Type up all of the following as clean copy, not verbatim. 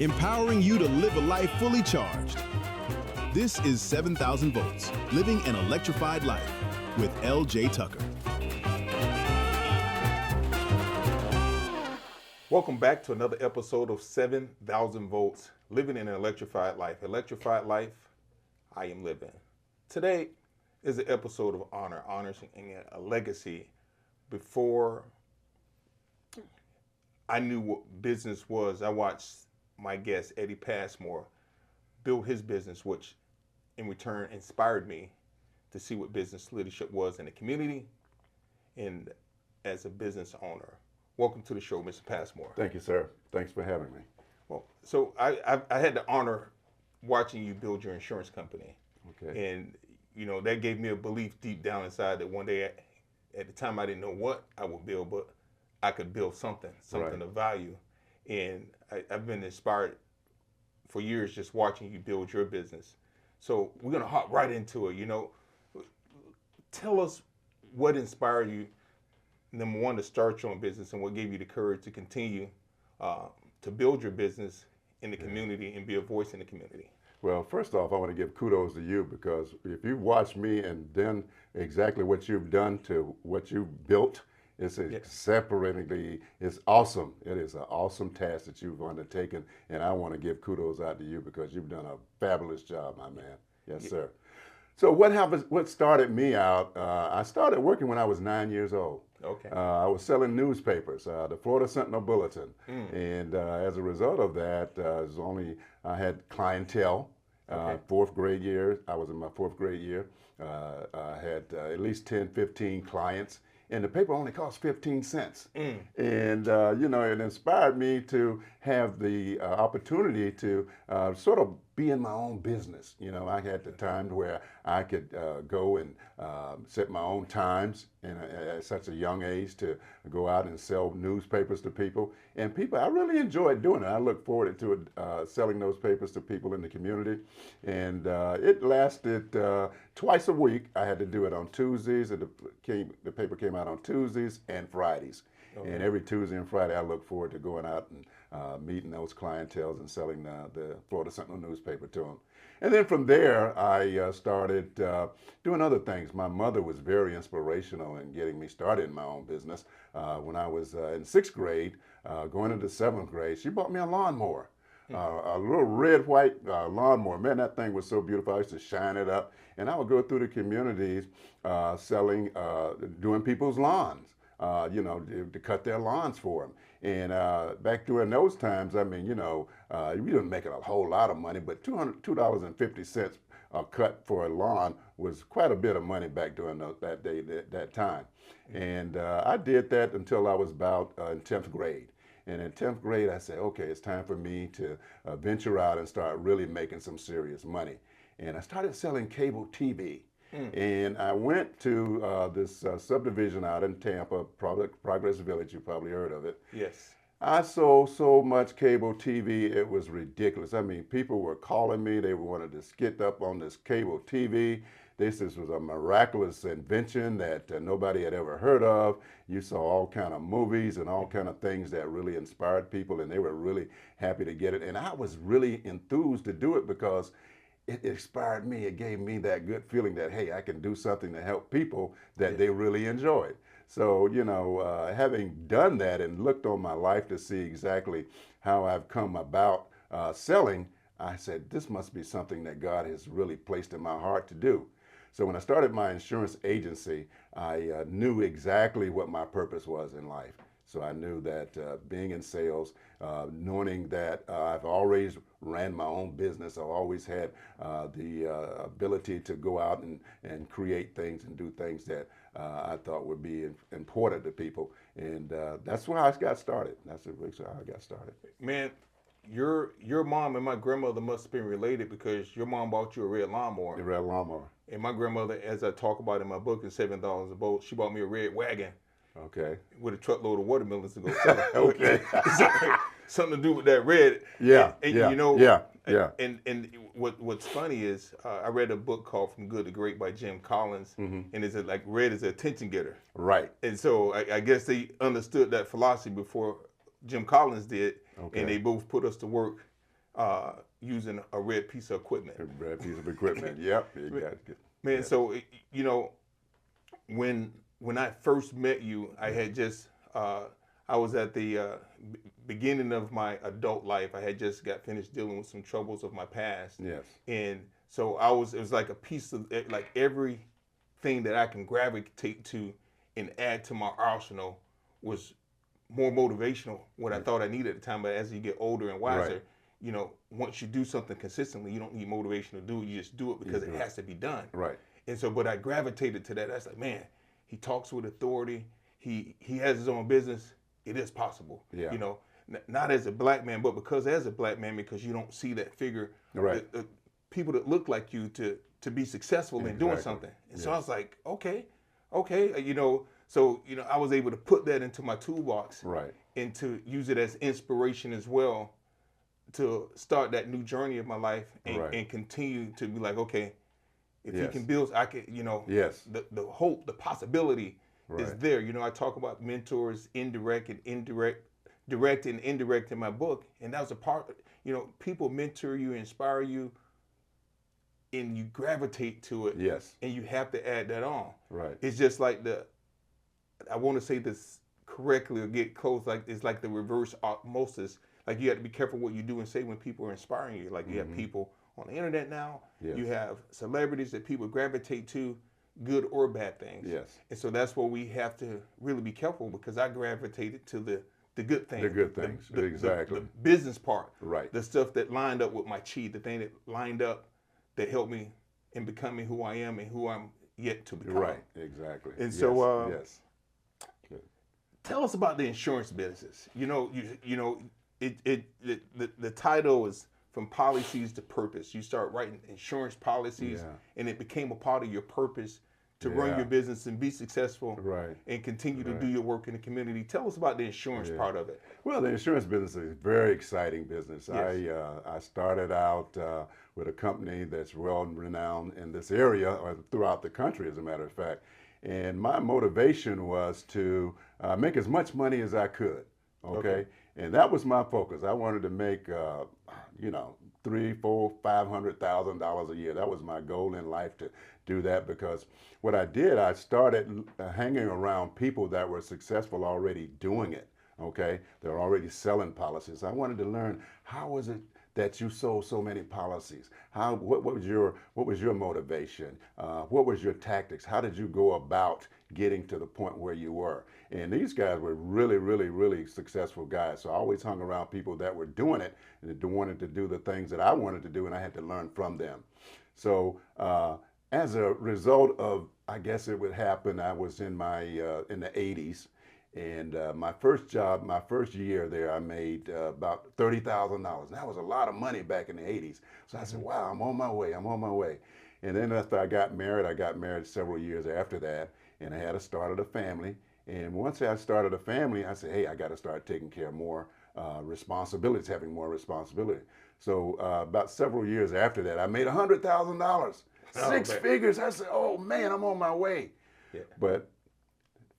empowering you to live a life fully charged. This is 7,000 Volts, Living an Electrified Life with L.J. Tucker. Welcome back to another episode of 7,000 Volts, Living an Electrified Life. Electrified life, I am living. Today is an episode of honoring a legacy. Before I knew what business was, I watched my guest, Eddie Passmore, build his business, which in return inspired me to see what business leadership was in the community and as a business owner. Welcome to the show, Mr. Passmore. Thank you, sir. Thanks for having me. Well, so I had the honor watching you build your insurance company. Okay. And, you know, that gave me a belief deep down inside that one day, at the time, I didn't know what I would build, but I could build something Right. of value. And I've been inspired for years just watching you build your business. So we're going to hop right into it. You know, tell us what inspired you, number one, to start your own business, and what gave you the courage to continue to build your business in the community and be a voice in the community. Well, first off, I want to give kudos to you because if you watch me and done exactly what you've done to what you've built, it's separatingly, it's awesome. It is an awesome task that you've undertaken, and I want to give kudos out to you because you've done a fabulous job, my man. Yes, sir. So what started me out, I started working when I was 9 years old. Okay. I was selling newspapers, the Florida Sentinel Bulletin, and as a result of that, I had clientele. Fourth grade year, I was in my fourth grade year. I had at least 10, 15 clients, and the paper only cost 15 cents. And you know, it inspired me to have the opportunity to sort of be in my own business. You know, I had the time where I could go and set my own times at such a young age to go out and sell newspapers to people. And I really enjoyed doing it. I look forward to it, selling those papers to people in the community. And it lasted twice a week. I had to do it on Tuesdays, and the paper came out on Tuesdays and Fridays. Okay. And every Tuesday and Friday, I look forward to going out and meeting those clientels and selling the Florida Sentinel newspaper to them. And then from there, I started doing other things. My mother was very inspirational in getting me started in my own business. When I was in sixth grade, going into seventh grade, she bought me a lawnmower. A little red-white lawnmower. Man, that thing was so beautiful. I used to shine it up. And I would go through the communities selling, doing people's lawns. You know, to cut their lawns for them. And back during those times, I mean, you know, we didn't make a whole lot of money, but $2.50 a cut for a lawn was quite a bit of money back during that time. And I did that until I was about in 10th grade. And in 10th grade, I said, okay, it's time for me to venture out and start really making some serious money. And I started selling cable TV. And I went to this subdivision out in Tampa, Progress Village. You probably heard of it. Yes. I sold so much cable TV, it was ridiculous. I mean, people were calling me. They wanted to get up on this cable TV. This was a miraculous invention that nobody had ever heard of. You saw all kind of movies and all kind of things that really inspired people, and they were really happy to get it. And I was really enthused to do it because it inspired me. It gave me that good feeling that, hey, I can do something to help people that they really enjoyed. So, you know, having done that and looked on my life to see exactly how I've come about selling, I said, this must be something that God has really placed in my heart to do. So when I started my insurance agency, I knew exactly what my purpose was in life. So I knew that being in sales, knowing that I've always ran my own business, I've always had the ability to go out and create things and do things that I thought would be important to people. And that's where I got started. That's how I got started. Man, your mom and my grandmother must have been related because your mom bought you a red lawnmower. The red lawnmower. And my grandmother, as I talk about in my book, in 7,000 Volts, she bought me a red wagon. Okay. With a truckload of watermelons to go sell. Okay. Something to do with that red. Yeah. And, yeah. You know. Yeah. Yeah. And what's funny is I read a book called From Good to Great by Jim Collins, and it's like red is an attention getter. Right. And so I guess they understood that philosophy before Jim Collins did, Okay. and they both put us to work using a red piece of equipment. A red piece of equipment. Yep. You got it. Man, Yes. so when I first met you, I had just I was at the beginning of my adult life. I had just got finished dealing with some troubles of my past. Yes. And so it was like a piece of like everything that I can gravitate to and add to my arsenal was more motivational what I thought I needed at the time. But as you get older and wiser, Right. once you do something consistently, you don't need motivation to do it. You just do it because it has to be done. Right. And so, but I gravitated to that. I was like, man, he talks with authority. He has his own business. It is possible. Yeah. Not as a black man, but because as a black man, because you don't see that figure, Right. the people that look like you to be successful in doing Exactly. something. And so Yes. I was like, okay, so I was able to put that into my toolbox, Right. and to use it as inspiration as well to start that new journey of my life and, Right. and continue to be like, okay, if he Yes. can build, I can, Yes. the hope, the possibility is Right. there. I talk about mentors, direct and indirect in my book. And that was a part, people mentor you, inspire you, and you gravitate to it. Yes. And you have to add that on. Right. It's just like I want to say this correctly or get close, like it's like the reverse osmosis. Like you have to be careful what you do and say when people are inspiring you. Like you have people on the internet now. Yes. You have celebrities that people gravitate to, good or bad things. Yes. And so that's where we have to really be careful, because I gravitated to the good things. The good things. Exactly. The business part. Right. The stuff that lined up with my chi, the thing that lined up that helped me in becoming who I am and who I'm yet to become. Right. Exactly. And yes. so, yes. tell us about the insurance business. The title is From Policies to Purpose. You start writing insurance policies, Yeah. and it became a part of your purpose to run Yeah. your business and be successful, Right. and continue to Right. do your work in the community. Tell us about the insurance Yeah. part of it. Well, the insurance business is a very exciting business. Yes. I started out with a company that's well renowned in this area or throughout the country, as a matter of fact. And my motivation was to make as much money as I could. Okay. And that was my focus. I wanted to make, $300,000, $400,000, $500,000 a year. That was my goal in life, to do that, because what I did, I started hanging around people that were successful already doing it. Okay, they're already selling policies. I wanted to learn, how was it that you sold so many policies? What was your motivation? What was your tactics? How did you go about getting to the point where you were? And these guys were really, really, really successful guys. So I always hung around people that were doing it and wanted to do the things that I wanted to do, and I had to learn from them. So as a result of, I guess it would happen, I was in in the 80s. And my first job, my first year there, I made about $30,000. That was a lot of money back in the 80s. So I said, wow, I'm on my way, I'm on my way. And then after I got married several years after that, and I had started a family. And once I started a family, I said, hey, I got to start taking care of more responsibilities, having more responsibility. So about several years after that, I made $100,000, six figures. I said, oh man, I'm on my way. Yeah. But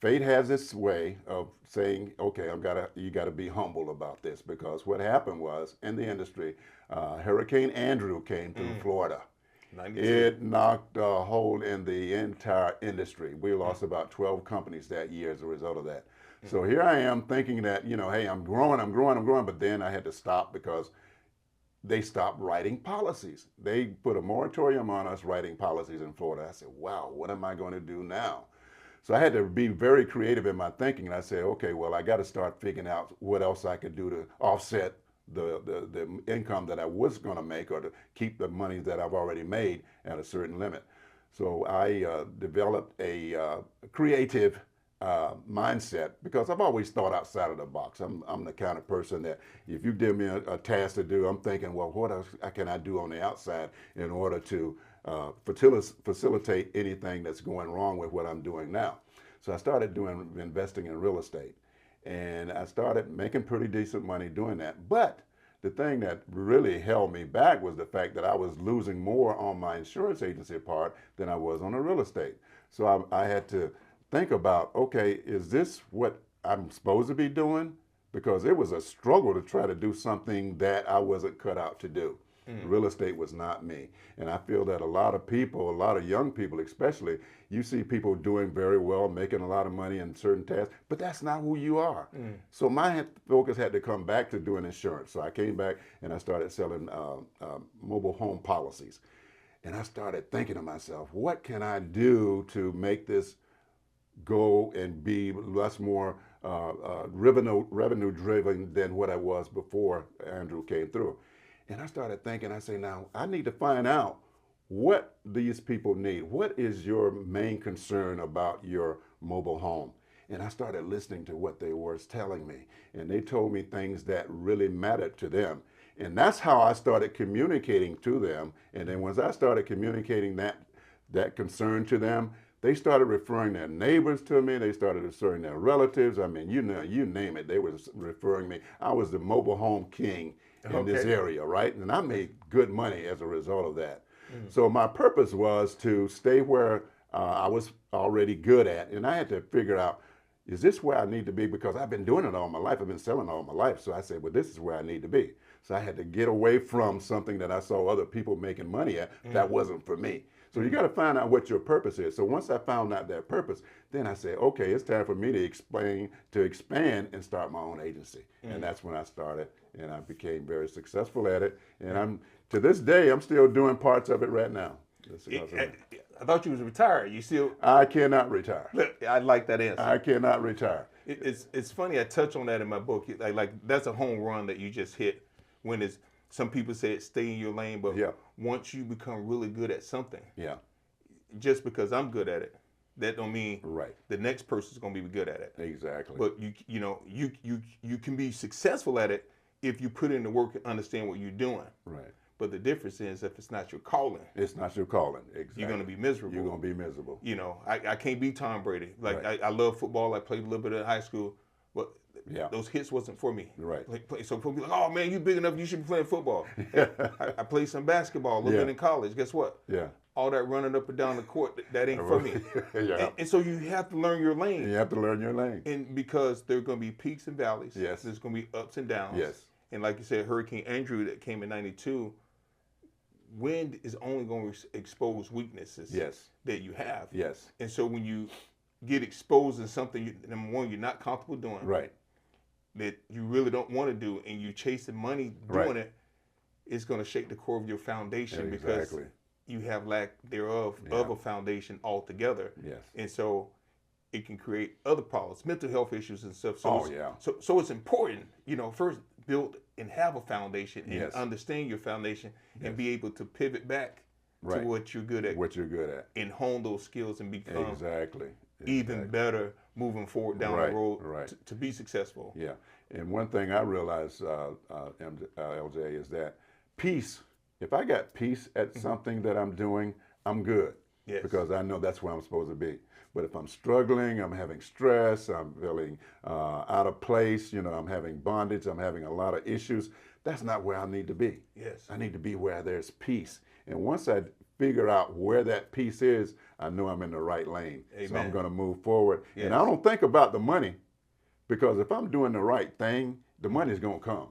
fate has its way of saying, okay, you got to be humble about this, because what happened was, in the industry, Hurricane Andrew came through Florida. 92. It knocked a hole in the entire industry. We lost about 12 companies that year as a result of that. So here I am thinking that, hey, I'm growing, but then I had to stop because they stopped writing policies. They put a moratorium on us writing policies in Florida. I said, wow, what am I going to do now? So I had to be very creative in my thinking. And I said, okay, well, I got to start figuring out what else I could do to offset the income that I was going to make, or to keep the money that I've already made at a certain limit. So I developed a creative mindset, because I've always thought outside of the box. I'm the kind of person that if you give me a task to do, I'm thinking, well, what else can I do on the outside in order to facilitate anything that's going wrong with what I'm doing now. So I started investing in real estate, and I started making pretty decent money doing that. But the thing that really held me back was the fact that I was losing more on my insurance agency part than I was on the real estate. So I had to think about, okay, is this what I'm supposed to be doing? because it was a struggle to try to do something that I wasn't cut out to do. Real estate was not me. And I feel that a lot of people, a lot of young people especially, you see people doing very well, making a lot of money in certain tasks, but that's not who you are. So my focus had to come back to doing insurance. So I came back and I started selling mobile home policies. And I started thinking to myself, what can I do to make this go and be less more revenue driven than what I was before Andrew came through? And I started thinking, I say, now I need to find out what these people need. What is your main concern about your mobile home? And I started listening to what they were telling me. And they told me things that really mattered to them. And that's how I started communicating to them. And then once I started communicating that concern to them, they started referring their neighbors to me. They started referring their relatives. I mean, you name it. They were referring me. I was the mobile home king in this area, right? And I made good money as a result of that. So my purpose was to stay where I was already good at. And I had to figure out, is this where I need to be? Because I've been doing it all my life. I've been selling all my life. So I said, well, this is where I need to be. So I had to get away from something that I saw other people making money at that wasn't for me. So you got to find out what your purpose is. So once I found out that purpose, then I said, okay, it's time for me to expand and start my own agency. And that's when I started, and I became very successful at it. And to this day, I'm still doing parts of it right now. I thought you was retired. You still? I cannot retire. I like that answer. I cannot retire. It's funny. I touch on that in my book. Like that's a home run that you just hit. When it's some people say it, stay in your lane, but once you become really good at something, just because I'm good at it, that don't mean the next person's gonna be good at it. Exactly. But you can be successful at it if you put in the work and understand what you're doing. Right. But the difference is if it's not your calling. It's not your calling. Exactly. You're gonna be miserable. You're gonna be miserable. You know, I can't be Tom Brady. Like I love football. I played a little bit in high school, but those hits wasn't for me. Right. So people be like, oh man, you big enough, you should be playing football. I played some basketball a little bit in college. Guess what? Yeah. All that running up and down the court, that ain't for me. And so you have to learn your lane. You have to learn your lane. And because there are going to be peaks and valleys. Yes. There's going to be ups and downs. Yes. And like you said, Hurricane Andrew that came in '92, wind is only going to expose weaknesses that you have. Yes. And so when you get exposed in something, number one, you're not comfortable doing. Right. That you really don't want to do, and you chasing money doing it, it's going to shake the core of your foundation because you have lack thereof of a foundation altogether. Yes. And so it can create other problems, mental health issues and stuff. So so it's important, first build and have a foundation and understand your foundation and be able to pivot back to what you're good at. What you're good at. And hone those skills and become exactly. even better moving forward down the road to be successful. Yeah. And one thing I realized, LJ, is that peace, if I got peace at something that I'm doing, I'm good. Yes. Because I know that's where I'm supposed to be. But if I'm struggling, I'm having stress, I'm feeling out of place, I'm having bondage, I'm having a lot of issues, that's not where I need to be. Yes. I need to be where there's peace. And once I figure out where that peace is, I know I'm in the right lane. Amen. So I'm going to move forward. Yes. And I don't think about the money, because if I'm doing the right thing, the money's going to come.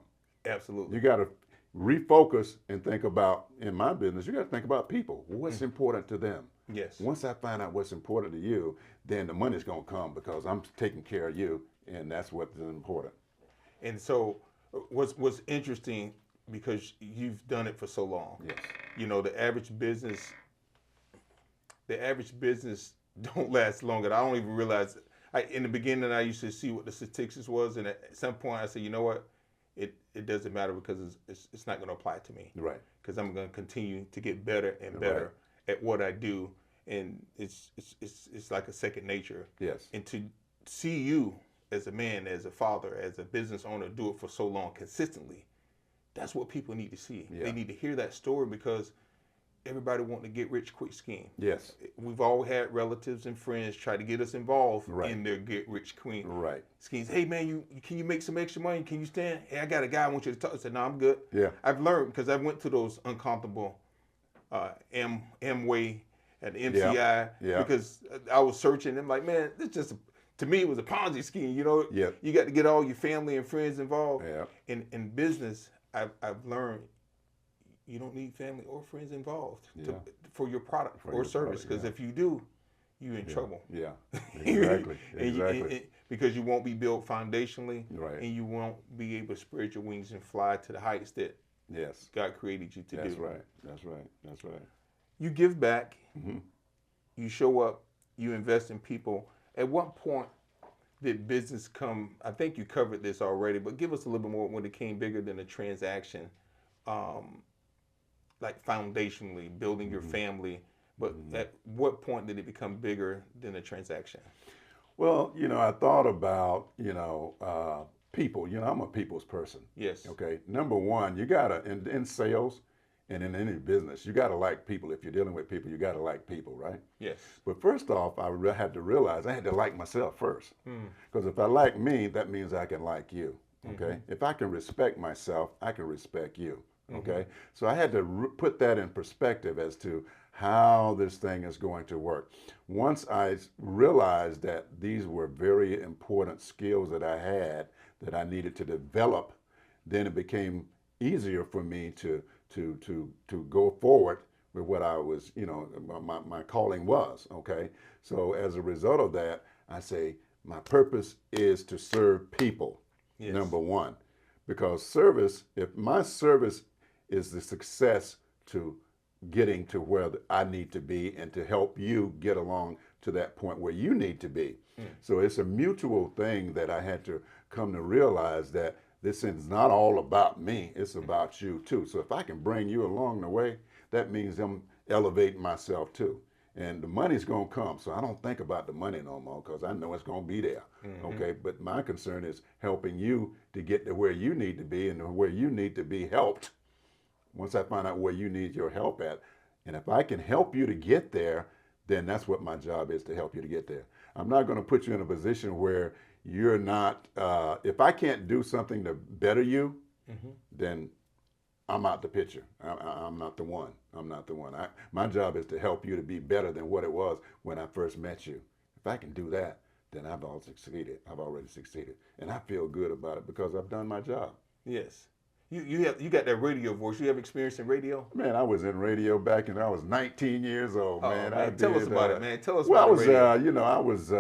Absolutely. You got to refocus and think about, in my business, you got to think about people. What's important to them? Yes. Once I find out what's important to you, then the money's going to come because I'm taking care of you, and that's what's important. And so what's interesting, because you've done it for so long. Yes. The average business don't last longer. I don't even realize. In the beginning, I used to see what the statistics was, and at some point, I said, you know what, it doesn't matter because it's not going to apply to me. Right. Because I'm going to continue to get better and better at what I do, and it's like a second nature. Yes. And to see you as a man, as a father, as a business owner, do it for so long consistently, that's what people need to see. Yeah. They need to hear that story, because everybody want to get rich quick scheme. Yes. We've all had relatives and friends try to get us involved in their get rich quick schemes. Hey man, can you make some extra money? Can you stand? Hey, I got a guy I want you to talk. I said, no, I'm good. Yeah. I've learned, because I went to those uncomfortable Amway at the MCI because I was searching. I'm like, man, this just to me, it was a Ponzi scheme. You know, Yep. you got to get all your family and friends involved. Yep. In business, I've learned you don't need family or friends involved for your product or service. Because if you do, you're in trouble. Yeah, exactly. Because you won't be built foundationally, Right. and you won't be able to spread your wings and fly to the heights that God created you to do. That's right. That's right. That's right. You give back. Mm-hmm. You show up. You invest in people. At what point did business come? I think you covered this already, but give us a little bit more when it came bigger than a transaction, like foundationally building your family. But at what point did it become bigger than a transaction? Well, I thought about, people. I'm a people's person. Yes. Okay. Number one, you gotta in sales and in any business, you gotta like people. If you're dealing with people, you gotta like people, right? Yes. But first off, I had to realize I had to like myself first. Because if I like me, that means I can like you. Okay. If I can respect myself, I can respect you. Okay. So I had to put that in perspective as to how this thing is going to work. Once I realized that these were very important skills that I had that I needed to develop, then it became easier for me to go forward with what I was, my calling was. Okay. So as a result of that, I say my purpose is to serve people. Yes. Number one, because service, if my service is the success to getting to where I need to be and to help you get along to that point where you need to be. So it's a mutual thing that I had to come to realize that this is not all about me, it's about you too. So if I can bring you along the way, that means I'm elevating myself too. And the money's gonna come, so I don't think about the money no more because I know it's gonna be there. Okay, but my concern is helping you to get to where you need to be and where you need to be helped. Once I find out where you need your help at, and if I can help you to get there, then that's what my job is, to help you to get there. I'm not going to put you in a position where you're not, if I can't do something to better you, then I'm out the picture. I'm not the one. I'm not the one. My job is to help you to be better than what it was when I first met you. If I can do that, then I've already succeeded. I've already succeeded. And I feel good about it because I've done my job. Yes. You got that radio voice. You have experience in radio? Man, I was in radio back when I was 19 years old, man. Tell us about it, man. Tell us about radio. I was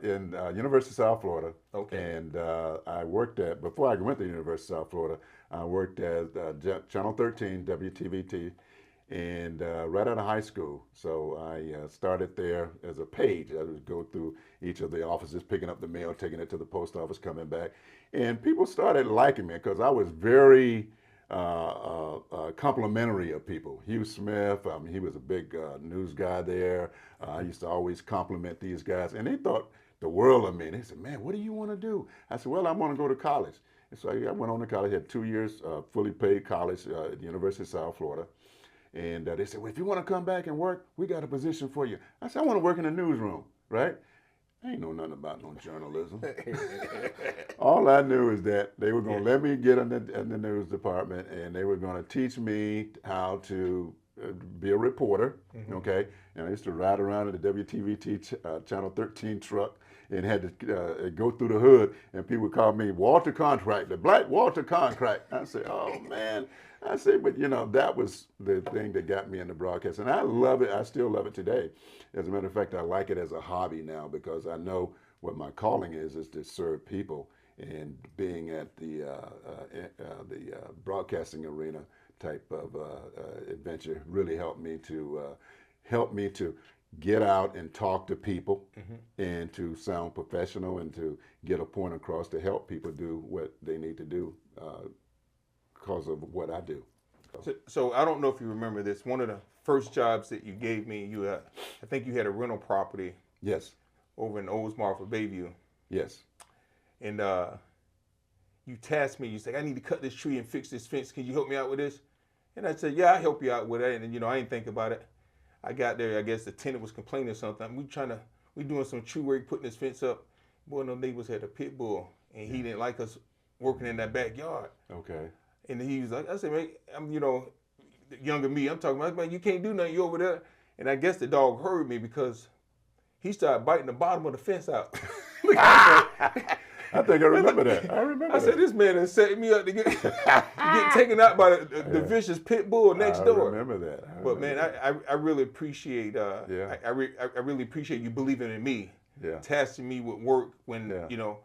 in University of South Florida. Okay. And I worked before I went to University of South Florida, I worked at Channel 13, WTVT, and right out of high school. So I started there as a page. I would go through each of the offices, picking up the mail, taking it to the post office, coming back. And people started liking me because I was very complimentary of people. Hugh Smith, he was a big news guy there. I used to always compliment these guys. And they thought the world of me. And they said, man, what do you want to do? I said, well, I want to go to college. And so I went on to college, had 2 years fully paid college at the University of South Florida. And they said, well, if you want to come back and work, we got a position for you. I said, I want to work in the newsroom, right? I ain't know nothing about no journalism. All I knew is that they were going to let me get in the news department, and they were going to teach me how to be a reporter, okay? And I used to ride around in the WTVT Channel 13 truck and had to go through the hood, and people would call me Walter Contract, the Black Walter Contract. I said, oh, man. I say, but that was the thing that got me into broadcast. And I love it. I still love it today. As a matter of fact, I like it as a hobby now because I know what my calling is to serve people. And being at the broadcasting arena type of adventure really helped me to get out and talk to people and to sound professional and to get a point across to help people do what they need to do because of what I do. So I don't know if you remember this. One of the first jobs that you gave me, I think you had a rental property. Yes. Over in Oldsmar for Bayview. Yes. And you tasked me. You said, I need to cut this tree and fix this fence. Can you help me out with this? And I said, yeah, I'll help you out with it. And I didn't think about it. I got there. I guess the tenant was complaining or something. We doing some tree work, putting this fence up. One of the neighbors had a pit bull, and he didn't like us working in that backyard. Okay. And he was like, I said, man, I'm, younger me, I'm talking about, man, you can't do nothing, you over there. And I guess the dog heard me because he started biting the bottom of the fence out. I think I remember that. I remember I said, that. this man is setting me up to get taken out by the vicious pit bull next door. I remember that. But man, I really appreciate I really appreciate you believing in me, tasking me with work when you know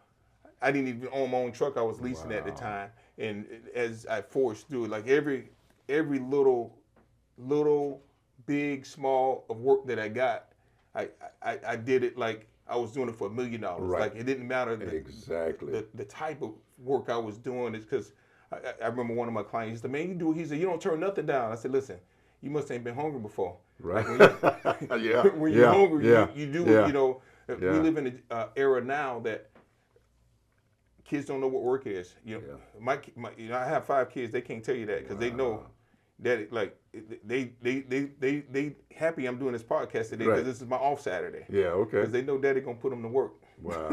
I didn't even own my own truck. I was leasing at the time, and as I forged through it, like every little big small of work that I got, I did it like I was doing it for $1 million. Right. Like it didn't matter Exactly. the type of work I was doing. It's because I remember one of my clients, he said, man, he said, you don't turn nothing down. I said, listen, you must ain't been hungry before. Right. Like when you're hungry, you do, you know, we live in an era now that kids don't know what work is. You know, my you know, I have 5 kids. They can't tell you that because they know that like they happy I'm doing this podcast today because this is my off Saturday. Yeah, okay. Because they know Daddy gonna put them to work. Wow.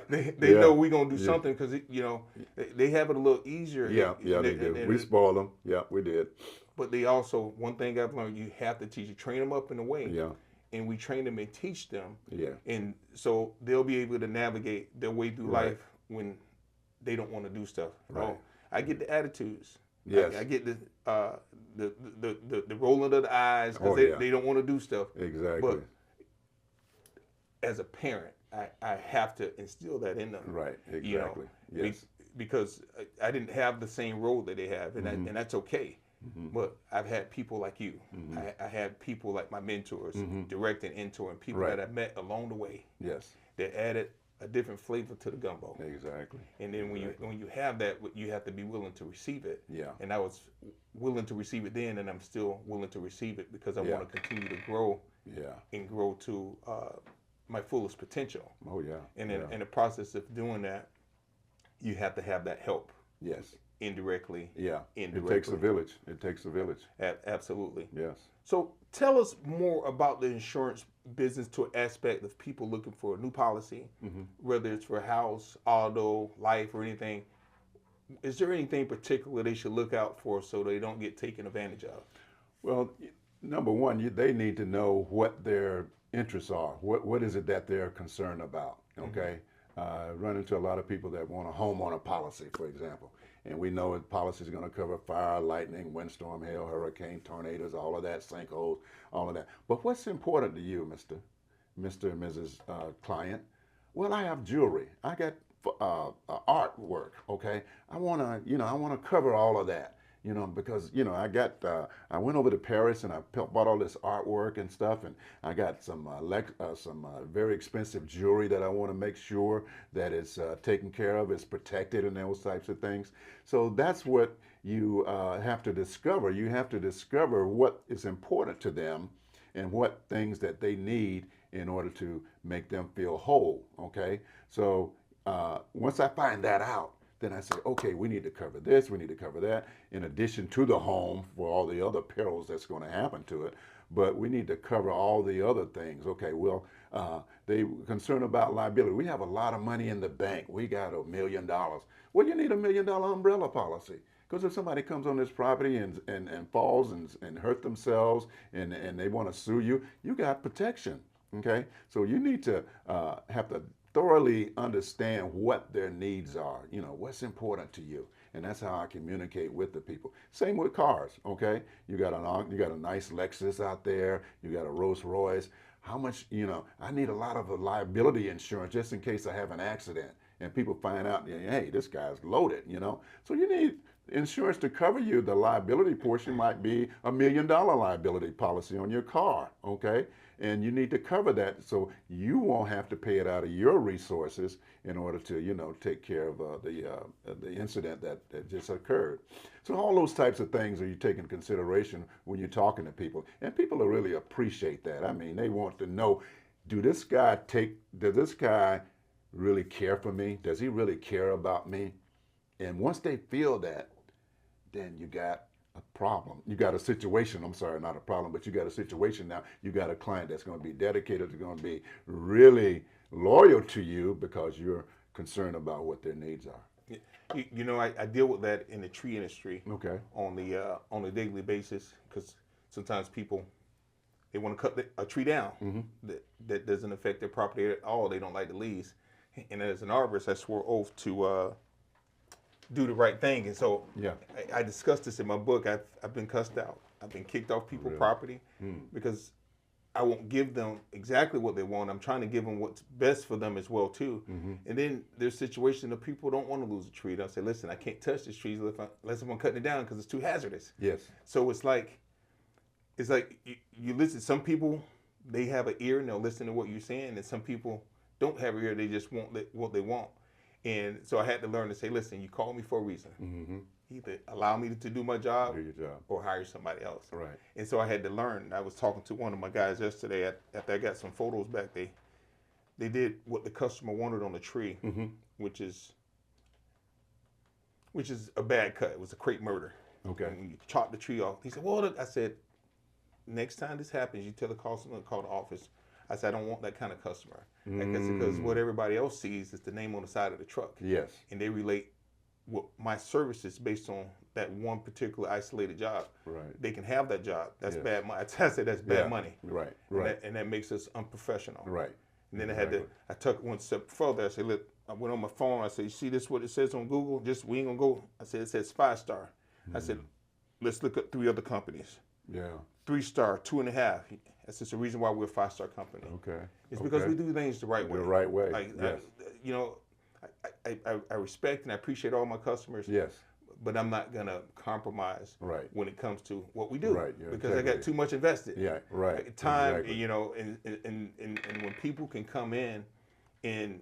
they know we gonna do something because you know they have it a little easier. Yeah, they do. We spoil them. Yeah, we did. But they also, one thing I've learned, you have to teach, you train them up in a way. Yeah. And we train them and teach them. Yeah. And so they'll be able to navigate their way through life when they don't want to do stuff. Right. I get the attitudes. Yes. I get the rolling of the eyes because they don't want to do stuff. Exactly. But as a parent, I have to instill that in them. Right. Exactly. You know, yes. Because I didn't have the same role that they have, and and that's okay. But I've had people like you. I had people like my mentors, direct and mentor, and people that I met along the way. Yes. That added a different flavor to the gumbo. Exactly. And then when you have that, you have to be willing to receive it. Yeah. And I was willing to receive it then, and I'm still willing to receive it because I want to continue to grow. Yeah. And grow to my fullest potential. Oh yeah. And in the process of doing that, you have to have that help. Yes. Indirectly. Yeah. Indirectly. It takes a village. It takes a village. Absolutely. Yes. So tell us more about the insurance business to an aspect of people looking for a new policy, whether it's for house, auto, life, or anything. Is there anything particular they should look out for so they don't get taken advantage of? Well, number one, they need to know what their interests are. What is it that they're concerned about? Okay. Run into a lot of people that want a homeowner policy, for example. And we know the policy is going to cover fire, lightning, windstorm, hail, hurricane, tornadoes, all of that, sinkholes, all of that. But what's important to you, Mr. and Mrs. Client? Well, I have jewelry. I got artwork. Okay, I want to cover all of that. Because I went over to Paris and I bought all this artwork and stuff, and I got some very expensive jewelry that I want to make sure that it's taken care of, it's protected, and those types of things. So that's what you have to discover. You have to discover what is important to them and what things that they need in order to make them feel whole. Okay, so once I find that out, then I say, okay, we need to cover this, we need to cover that, in addition to the home for all the other perils that's going to happen to it. But we need to cover all the other things. Okay, well, they concerned about liability. We have a lot of money in the bank. We got $1 million. Well, you need $1 million umbrella policy. Because if somebody comes on this property and falls and hurt themselves and they want to sue you, you got protection. Okay, so you need to have to thoroughly understand what their needs are, what's important to you. And that's how I communicate with the people. Same with cars, okay? You got a nice Lexus out there, you got a Rolls Royce. How much, I need a lot of liability insurance just in case I have an accident. And people find out, hey, this guy's loaded, So you need insurance to cover you. The liability portion might be $1 million liability policy on your car, okay? And you need to cover that so you won't have to pay it out of your resources in order to, take care of the incident that just occurred. So all those types of things are you take into consideration when you're talking to people. And people will really appreciate that. I mean, they want to know, does this guy really care for me? Does he really care about me? And once they feel that, then you got a problem. You got a situation, I'm sorry, not a problem, but you got a situation now. You got a client that's going to be dedicated, that's going to be really loyal to you because you're concerned about what their needs are. I deal with that in the tree industry. Okay. On a daily basis, because sometimes people They want to cut a tree down that doesn't affect their property at all. They don't like the leaves. And as an arborist, I swore oath to do the right thing. And so I discussed this in my book. I've been cussed out. I've been kicked off people's property because I won't give them exactly what they want. I'm trying to give them what's best for them as well too. And then there's situations that people don't want to lose a tree. They'll say, listen, I can't touch this tree unless I'm cutting it down because it's too hazardous. Yes. So it's like you listen. Some people, they have an ear and they'll listen to what you're saying, and some people don't have an ear. They just want what they want. And so I had to learn to say, listen, you called me for a reason. Either allow me to do my job, Do your job. or hire somebody else. Right. And so I had to learn. I was talking to one of my guys yesterday after I got some photos back. They did what the customer wanted on the tree, which is a bad cut. It was a crepe murder. Okay. And you chop the tree off. He said, well, I said, next time this happens, you tell the customer to call the office. I said, I don't want that kind of customer. Because what everybody else sees is the name on the side of the truck. Yes. And they relate what my services based on that one particular isolated job. Right. They can have that job. That's bad money. I said that's bad money. Right. And that makes us unprofessional. Right. And then I took it one step further. I said, look, I went on my phone. I said, you see this, what it says on Google? We ain't gonna go. I said, it says 5-star. I said, let's look at 3 other companies. Yeah. 3-star, 2.5. That's just the reason why we're a 5-star company. Okay. It's because we do things the right way. The right way. Like, Yes. I respect and I appreciate all my customers. Yes. But I'm not gonna compromise Right. when it comes to what we do. Right. Yeah, because I got too much invested. Yeah. Right. Like, time, Exactly. and when people can come in and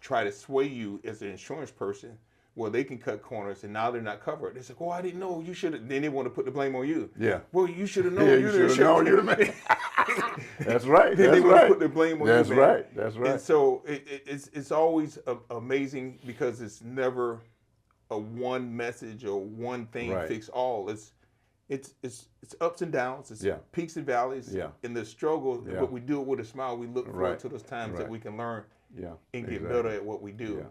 try to sway you as an insurance person, well, they can cut corners and now they're not covered. They say, "Oh, I didn't know. You should have." Then they want to put the blame on you. Yeah. Well, you should have known. Yeah, you should have known. You're the man. That's right. Then That's they want right. to put the blame on That's you. man. right. That's right. And so it's always amazing because it's never a one message or one thing Right. fix all. It's ups and downs. It's Yeah. peaks and valleys. Yeah. In the struggle, Yeah. but we do it with a smile. We look forward Right. to those times that Right. we can learn Yeah. and get Exactly. better at what we do. Yeah.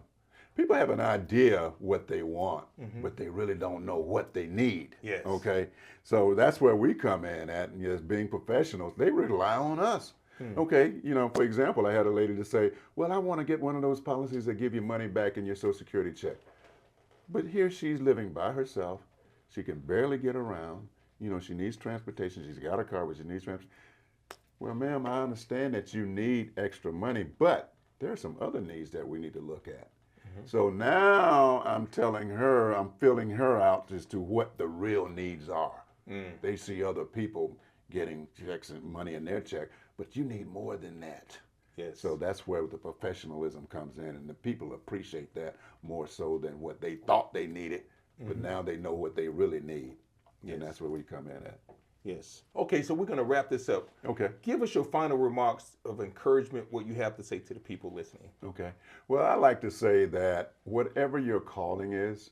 People have an idea what they want, but they really don't know what they need. Yes. Okay. So that's where we come in at, and as being professionals, they rely on us. Okay. For example, I had a lady to say, well, I want to get one of those policies that give you money back in your Social Security check. But here she's living by herself. She can barely get around. She needs transportation. She's got a car, but she needs transportation. Well, ma'am, I understand that you need extra money, but there are some other needs that we need to look at. So now I'm telling her, I'm filling her out as to what the real needs are. They see other people getting checks and money in their check, but you need more than that. Yes. So that's where the professionalism comes in, and the people appreciate that more so than what they thought they needed, but now they know what they really need. And that's where we come in at. Yes. Okay, so we're going to wrap this up. Okay. Give us your final remarks of encouragement, what you have to say to the people listening. Okay. Well, I like to say that whatever your calling is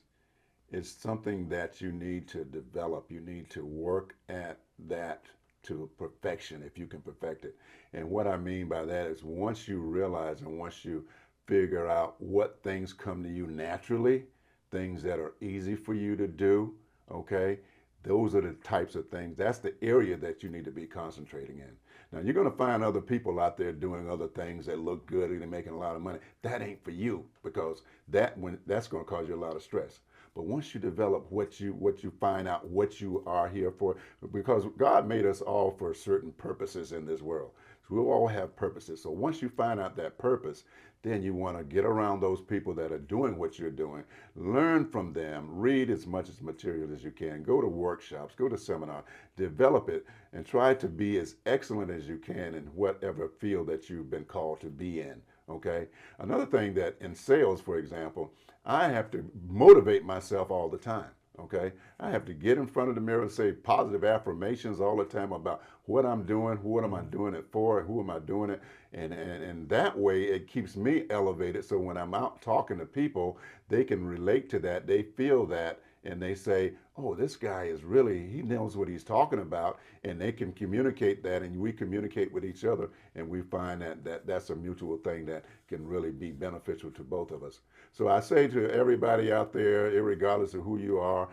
something that you need to develop. You need to work at that to perfection if you can perfect it. And what I mean by that is once you realize and once you figure out what things come to you naturally, things that are easy for you to do, okay? Those are the types of things. That's the area that you need to be concentrating in. Now, you're going to find other people out there doing other things that look good and they're making a lot of money. That ain't for you because that's going to cause you a lot of stress. But once you develop what you find out what you are here for, because God made us all for certain purposes in this world. So we all have purposes. So once you find out that purpose, then you want to get around those people that are doing what you're doing, learn from them, read as much as material as you can, go to workshops, go to seminars, develop it, and try to be as excellent as you can in whatever field that you've been called to be in, okay? Another thing that in sales, for example, I have to motivate myself all the time. Okay, I have to get in front of the mirror and say positive affirmations all the time about what I'm doing, what am I doing it for, who am I doing it, and that way it keeps me elevated. So when I'm out talking to people, they can relate to that, they feel that, and they say, oh, this guy is really, he knows what he's talking about, and they can communicate that, and we communicate with each other, and we find that's a mutual thing that can really be beneficial to both of us. So I say to everybody out there, regardless of who you are,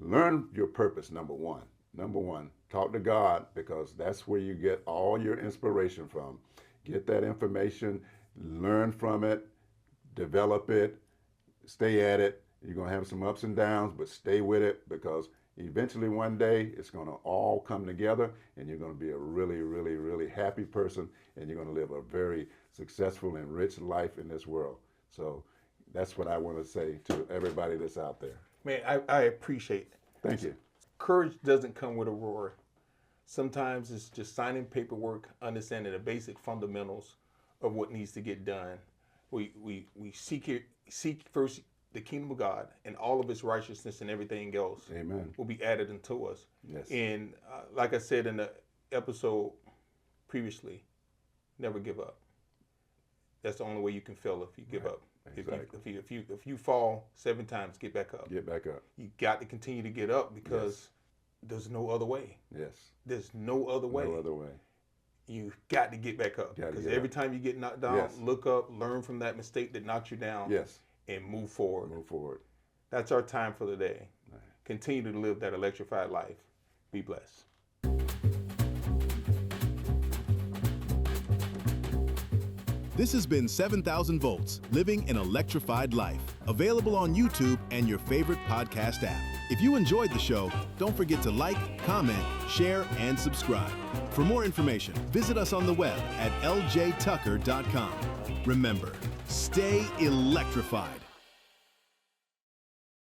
learn your purpose, number one. Number one, Talk to God, because that's where you get all your inspiration from. Get that information, learn from it, develop it, stay at it. You're going to have some ups and downs, but stay with it, because eventually one day it's going to all come together and you're going to be a really, really, really happy person, and you're going to live a very successful and rich life in this world. So that's what I want to say to everybody that's out there. Man, I appreciate it. Thank you. Courage doesn't come with a roar. Sometimes it's just signing paperwork, understanding the basic fundamentals of what needs to get done. We seek first the kingdom of God, and all of its righteousness and everything else Amen. will be added unto us. Yes. And like I said in the episode previously, never give up. That's the only way you can fail, if you give up. Exactly. If you fall 7 times, get back up. Get back up. You got to continue to get up, because there's no other way. Yes. There's no other way. No other way. You got to get back up, because every time you get knocked down, Yes. look up, learn from that mistake that knocked you down, Yes. and move forward. Move forward. That's our time for the day. Continue to live that electrified life. Be blessed. This has been 7,000 Volts, Living an Electrified Life, available on YouTube and your favorite podcast app. If you enjoyed the show, don't forget to like, comment, share, and subscribe. For more information, visit us on the web at ljtucker.com. Remember, stay electrified.